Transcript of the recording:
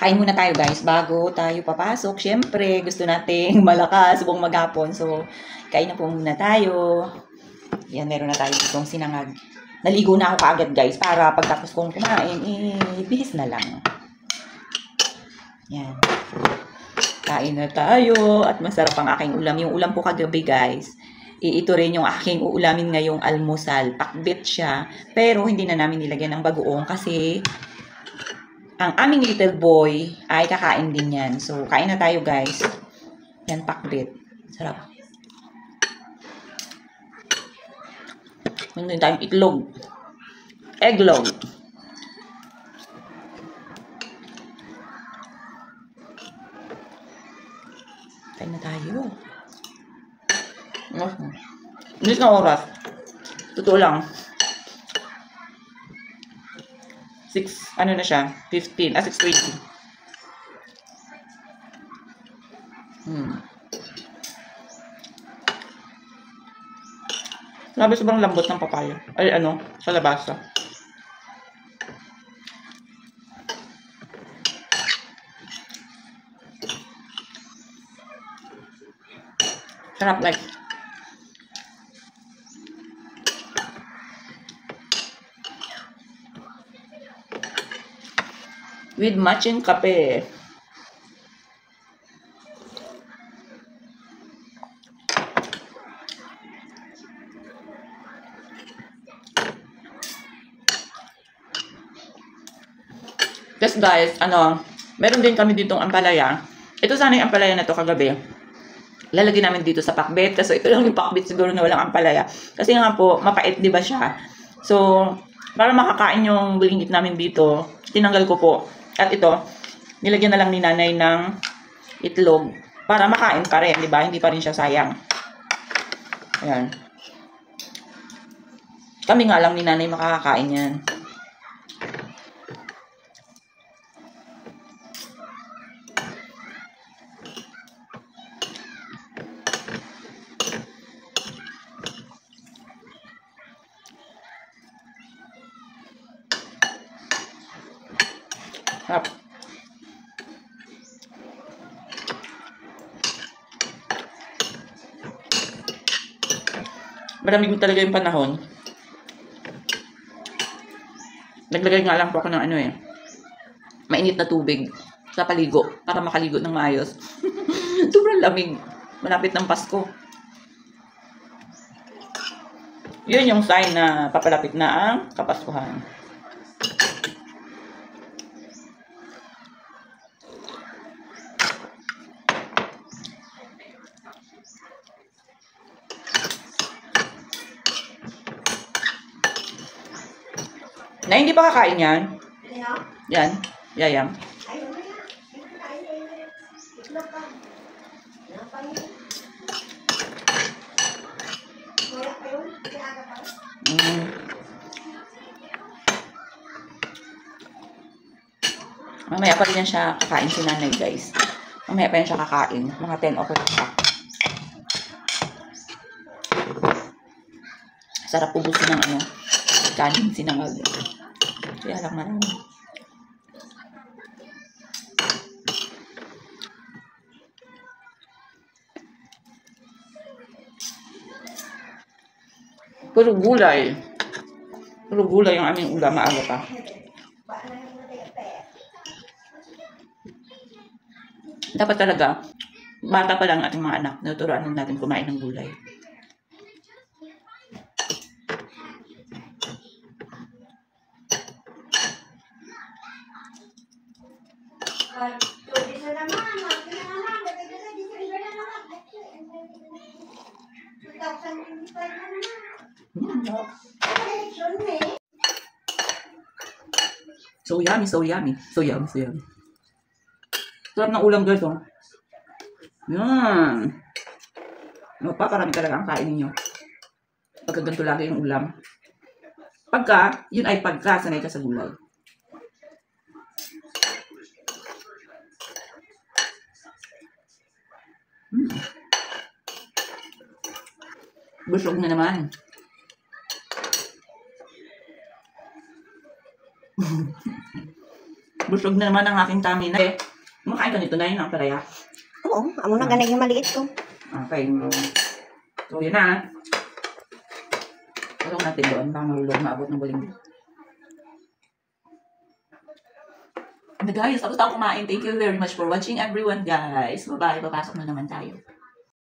Kain muna tayo guys bago tayo papasok. Siyempre, gusto nating malakas buong maghapon. So, kain na po muna tayo. Yan, meron na tayo itong sinangag. Naligo na ako kaagad guys para pagtapos kong kumain, bihis na lang. Yan. Kain na tayo at masarap ang aking ulam. Yung ulam ko kagabi guys, ito rin yung aking uulamin ngayong almusal. Pakbit siya, pero hindi na namin nilagyan ng bagoong kasi ang aming little boy ay kakain din yan. So, kain na tayo guys. Yan, pakbit. Sarap. Meron tayong itlog. Eglog. Kain na tayo. Bilis na oras. Totoo lang. 6, ano na siya? 15, 6:20. Grabe, sobrang lambot ng papaya. Ay, sa labasa. Sarap, like. With matching kape. Yes guys, meron din kami ditong ampalaya. Ito sana yung ampalaya na to kagabi. Lalagyan namin dito sa pakbet. Kasi ito lang yung pakbet siguro na walang ampalaya. Kasi nga po, mapait di ba siya? So, para makakain yung bulingit namin dito, tinanggal ko po. At ito, nilagyan na lang ni nanay ng itlog. Para makain pa rin, di ba? Hindi pa rin siya sayang. Ayan. Kami nga lang ni nanay makakakain yan. Sarap. Malamig talaga yung panahon. Naglagay nga lang po ako ng mainit na tubig sa paligo para makaligo ng maayos. Sobrang lamig. Malapit ng Pasko. Yun yung sign na papalapit na ang Kapaskuhan. Na hindi pa kakain yan? Yan. Yayam. Mamaya pa rin yan siya kakain si nanay guys. Mamaya pa yan siya kakain. Mga 10 o'clock siya. Sarap ubusin ng kanin sinangag. Kaya lang marami. Puro gulay. Puro gulay ang aming ulam, maaga pa. Dapat talaga, bata pa lang ating mga anak, naturuan natin kumain ng gulay. So yummy, so yummy. So yummy, so yummy. Sarap ng ulam guys, oh. Yan. Magpaparami talaga ang kain ninyo. Pagka ganito lagi yung ulam. Pagka, yun ay pagka sanay ka sa gulay. Busog na naman. busog na naman ang aking tummy na eh. Kumakain ka nito na yun ang palaya. Oo, amo na ganay yung maliit ko. Okay. So, yun na. Tulong natin doon. Baka mahulog, maabot ng buling. And guys, tapos tayo kumain. Thank you very much for watching everyone, guys. Bye-bye. Papasok na naman tayo.